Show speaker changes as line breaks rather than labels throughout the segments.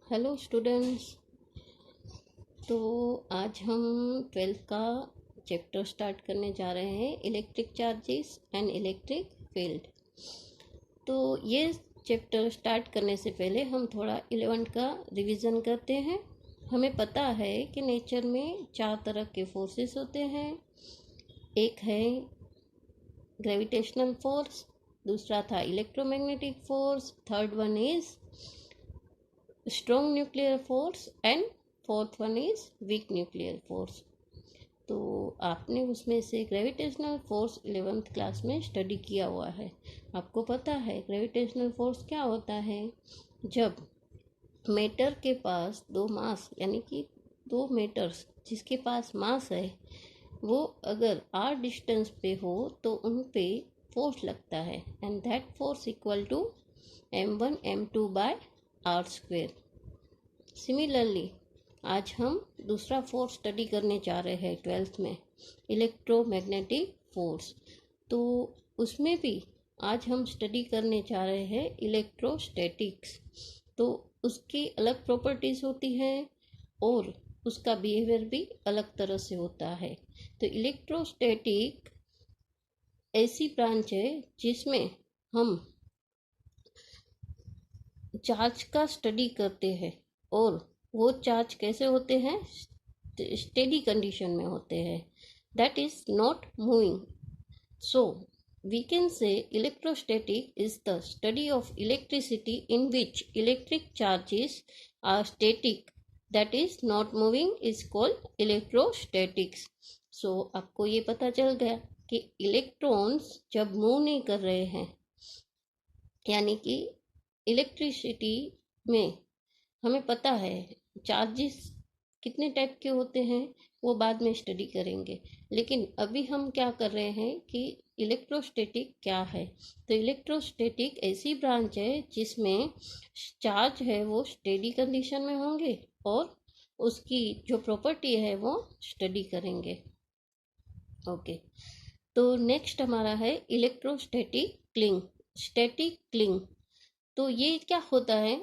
Hello students. तो आज हम 12th का चैप्टर स्टार्ट करने जा रहे हैं, electric charges and electric field. तो ये चैप्टर स्टार्ट करने से पहले हम थोड़ा 11th का रिवीजन करते हैं। हमें पता है कि नेचर में 4 तरह के फोर्सेस होते हैं। एक है ग्रेविटेशनल फोर्स, दूसरा था electromagnetic force, third one is strong nuclear force and fourth one is weak nuclear force. तो आपने उसमें से ग्रेविटेशनल फोर्स 11th क्लास में स्टडी किया हुआ है। आपको पता है ग्रेविटेशनल फोर्स क्या होता है। जब मैटर के पास दो मास यानी कि दो मैटर्स जिसके पास मास है वो अगर r डिस्टेंस पे हो तो उन पे फोर्स लगता है and that force equal to m1 m2 by r square. Similarly आज हम दूसरा फोर्स स्टडी करने जा रहे हैं 12th में, इलेक्ट्रोमैग्नेटिक फोर्स। तो उसमें भी आज हम स्टडी करने जा रहे हैं इलेक्ट्रोस्टैटिक्स। तो उसकी अलग प्रॉपर्टीज़ होती हैं और उसका बिहेवियर भी अलग तरह से होता है। तो इलेक्ट्रोस्टैटिक ऐसी ब्रांच है जिसमें हम चार्ज का स्टडी करते हैं और वो चार्ज कैसे होते हैं, स्टेडी कंडीशन में होते हैं, that is not moving. So we can say electrostatic is the study of electricity in which electric charges are static, that is not moving, is called electrostatics. So आपको ये पता चल गया कि इलेक्ट्रॉन्स जब मूव नहीं कर रहे हैं यानी कि इलेक्ट्रिसिटी में हमें पता है चार्जेस कितने टाइप के होते हैं, वो बाद में स्टडी करेंगे। लेकिन अभी हम क्या कर रहे हैं कि इलेक्ट्रोस्टैटिक क्या है। तो इलेक्ट्रोस्टैटिक ऐसी ब्रांच है जिसमें चार्ज है वो स्टेडी कंडीशन में होंगे और उसकी जो प्रॉपर्टी है वो स्टडी करेंगे। ओके, तो नेक्स्ट हमारा है इलेक्ट्रोस्टैटिक क्लिंग, स्टैटिक क्लिंग। तो ये क्या होता है,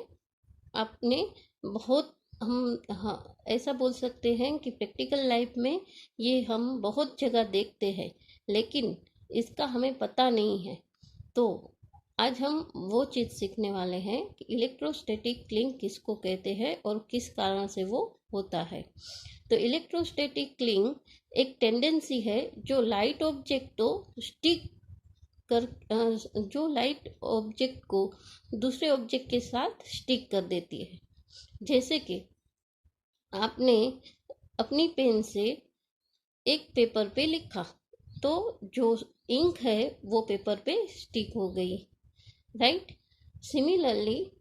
आपने बहुत हम हाँ ऐसा बोल सकते हैं कि प्रैक्टिकल लाइफ में ये हम बहुत जगह देखते हैं लेकिन इसका हमें पता नहीं है। तो आज हम वो चीज़ सीखने वाले हैं कि इलेक्ट्रोस्टैटिक क्लिंग किसको कहते हैं और किस कारण से वो होता है। तो इलेक्ट्रोस्टैटिक क्लिंग एक टेंडेंसी है जो लाइट ऑब्जेक्ट तो स्टिक कर जो लाइट ऑब्जेक्ट को दूसरे ऑब्जेक्ट के साथ स्टिक कर देती है। जैसे कि आपने अपनी पेन से एक पेपर पे लिखा तो जो इंक है वो पेपर पे स्टिक हो गई, राइट। सिमिलरली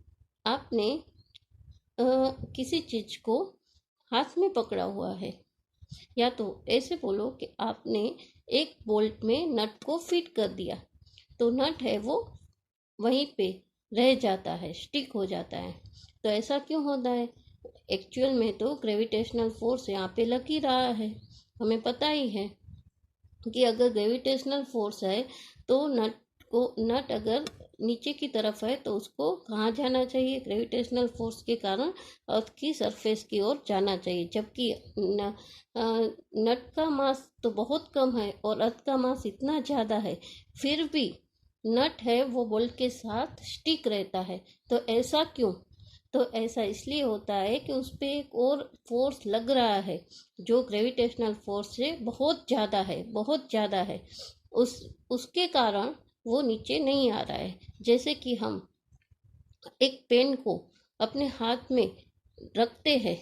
आपने किसी चीज़ को हाथ में पकड़ा हुआ है, या तो ऐसे बोलो कि आपने एक बोल्ट में नट को फिट कर दिया तो नट है वो वहीं पे रह जाता है, स्टिक हो जाता है। तो ऐसा क्यों होता है, एक्चुअल में तो ग्रेविटेशनल फोर्स यहाँ पे लग ही रहा है। हमें पता ही है कि अगर ग्रेविटेशनल फोर्स है तो नट अगर नीचे की तरफ है तो उसको कहाँ जाना चाहिए, ग्रेविटेशनल फोर्स के कारण अर्थ की सरफेस की ओर जाना चाहिए। जबकि नट का मास तो बहुत कम है और अर्थ का मास इतना ज़्यादा है, फिर भी नट है वो बोल्ट के साथ स्टिक रहता है। तो ऐसा क्यों, तो ऐसा इसलिए होता है कि उस पर एक और फोर्स लग रहा है जो ग्रेविटेशनल फोर्स से बहुत ज़्यादा है, बहुत ज़्यादा है। उसके कारण वो नीचे नहीं आ रहा है। जैसे कि हम एक पेन को अपने हाथ में रखते हैं,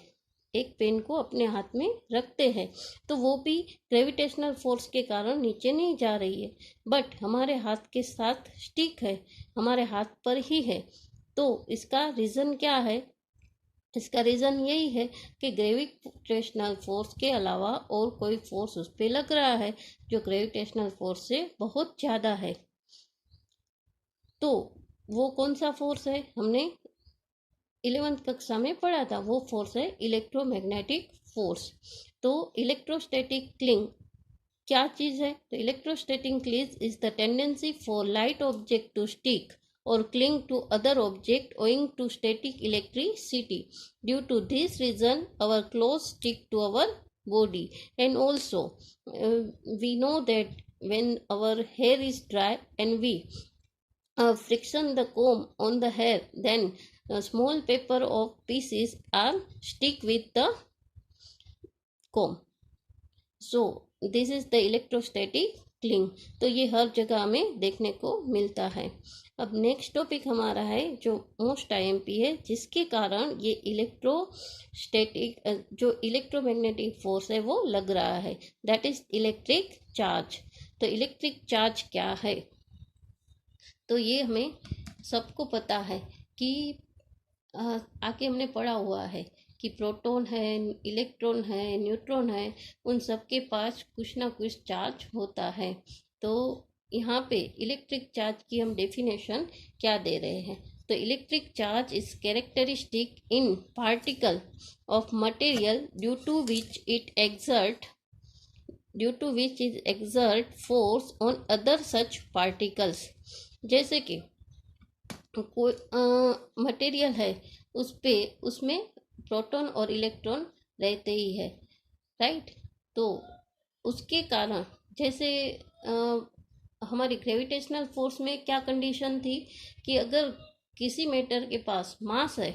एक पेन को अपने हाथ में रखते हैं तो वो भी ग्रेविटेशनल फोर्स के कारण नीचे नहीं जा रही है, बट हमारे हाथ के साथ स्टिक है, हमारे हाथ पर ही है। तो इसका रीज़न क्या है, इसका रीज़न यही है कि ग्रेविटेशनल फोर्स के अलावा और कोई फोर्स उस पर लग रहा है जो ग्रेविटेशनल फोर्स से बहुत ज़्यादा है। तो वो कौन सा फोर्स है, हमने 11th कक्षा में पढ़ा था, वो फोर्स है इलेक्ट्रोमैग्नेटिक फोर्स। तो इलेक्ट्रोस्टैटिक क्लिंग क्या चीज़ है, तो electrostatic cling is the tendency for light object to stick or cling to other object owing to static electricity. Due to this reason, our clothes stick to our body. And also, we know that when our hair is dry and we friction the comb on the hair, then a small paper of pieces are stick with the comb. So this is the electrostatic cling. तो ये हर जगह हमें देखने को मिलता है. अब next topic हमारा है जो मोस्ट आईएमपी है, जिसके कारण ये इलेक्ट्रोस्टैटिक जो इलेक्ट्रोमैग्नेटिक फोर्स है वो लग रहा है, दैट इज इलेक्ट्रिक चार्ज. तो इलेक्ट्रिक चार्ज क्या है? तो ये हमें सबको पता है कि आगे हमने पढ़ा हुआ है कि प्रोटॉन है, इलेक्ट्रॉन है, न्यूट्रॉन है, उन सब के पास कुछ ना कुछ चार्ज होता है. तो यहाँ पे इलेक्ट्रिक चार्ज की हम डेफिनेशन क्या दे रहे हैं? तो electric charge is characteristic in particle of material due to which it exert force on other such particles. जैसे कि कोई मटेरियल है, उसमें प्रोटॉन और इलेक्ट्रॉन रहते ही है, राइट. तो उसके कारण जैसे हमारी ग्रेविटेशनल फोर्स में क्या कंडीशन थी कि अगर किसी मैटर के पास मास है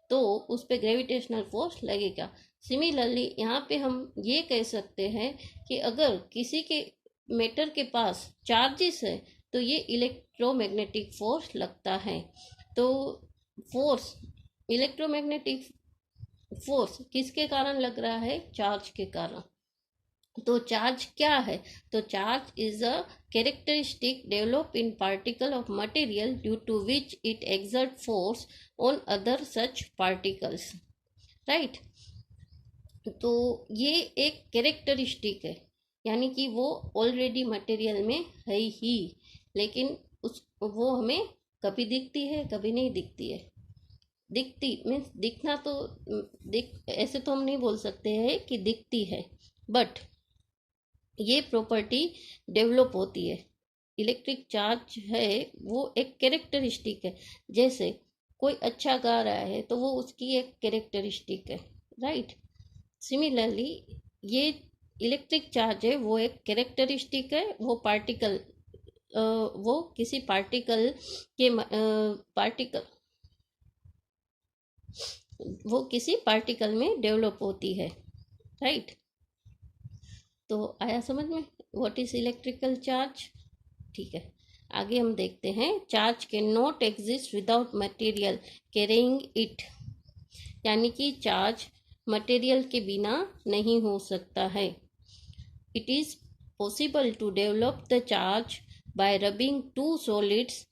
तो उस पर ग्रेविटेशनल फोर्स लगेगा. सिमिलरली यहाँ पे हम ये कह सकते हैं कि अगर किसी के मैटर के पास चार्जेस है तो ये इलेक्ट्रोमैग्नेटिक फोर्स लगता है. तो फोर्स, इलेक्ट्रोमैग्नेटिक फोर्स किसके कारण लग रहा है? चार्ज के कारण. तो चार्ज क्या है? तो charge is a characteristic develop in particle of material due to which it exert force on other such particles, right. तो ये एक कैरेक्टरिस्टिक है, यानी कि वो ऑलरेडी मटेरियल में है ही, लेकिन वो हमें कभी दिखती है, कभी नहीं दिखती है. दिखती मीन्स दिखना तो ऐसे तो हम नहीं बोल सकते हैं कि दिखती है, बट ये प्रॉपर्टी डेवलप होती है. इलेक्ट्रिक चार्ज है वो एक कैरेक्टरिस्टिक है. जैसे कोई अच्छा गा रहा है तो वो उसकी एक कैरेक्टरिस्टिक है, राइट. सिमिलरली ये इलेक्ट्रिक चार्ज है वो एक कैरेक्टरिस्टिक है. वो किसी पार्टिकल में डेवलप होती है, राइट. तो आया समझ में व्हाट इज इलेक्ट्रिकल चार्ज? ठीक है, आगे हम देखते हैं. Charge can not exist without material carrying it. यानी कि चार्ज मटेरियल के बिना नहीं हो सकता है. It is possible to develop the charge by rubbing two solids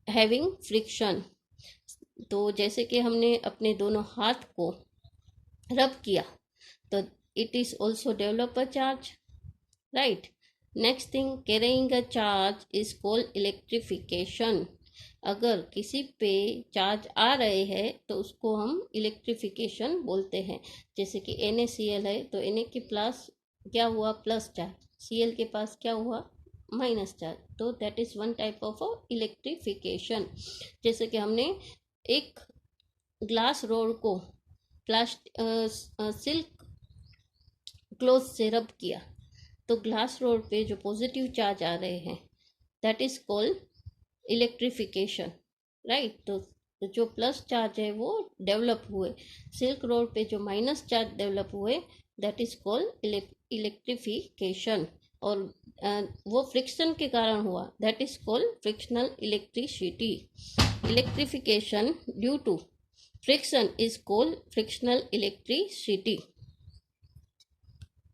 having friction. तो जैसे कि हमने अपने दोनों हाथ को रब किया तो it is also develop a charge, right. Next thing, carrying a charge is called electrification. अगर किसी पे चार्ज आ रहे हैं तो उसको हम इलेक्ट्रिफिकेशन बोलते हैं. जैसे कि NaCl है तो Na के प्लस क्या हुआ? Plus charge. Cl के पास क्या हुआ? Minus charge. तो that is one type of electrification. जैसे कि हमने एक ग्लास रोड को सिल्क क्लॉथ से रब किया तो ग्लास रोड पे जो पॉजिटिव चार्ज आ रहे हैं that is called electrification, right. तो जो प्लस चार्ज है वो डेवलप हुए. सिल्क रोड पे जो माइनस चार्ज डेवलप हुए दैट इज कॉल्ड इलेक्ट्रिफिकेशन. और वो फ्रिक्शन के कारण हुआ, that is called frictional electricity. Electrification due to friction is called frictional electricity.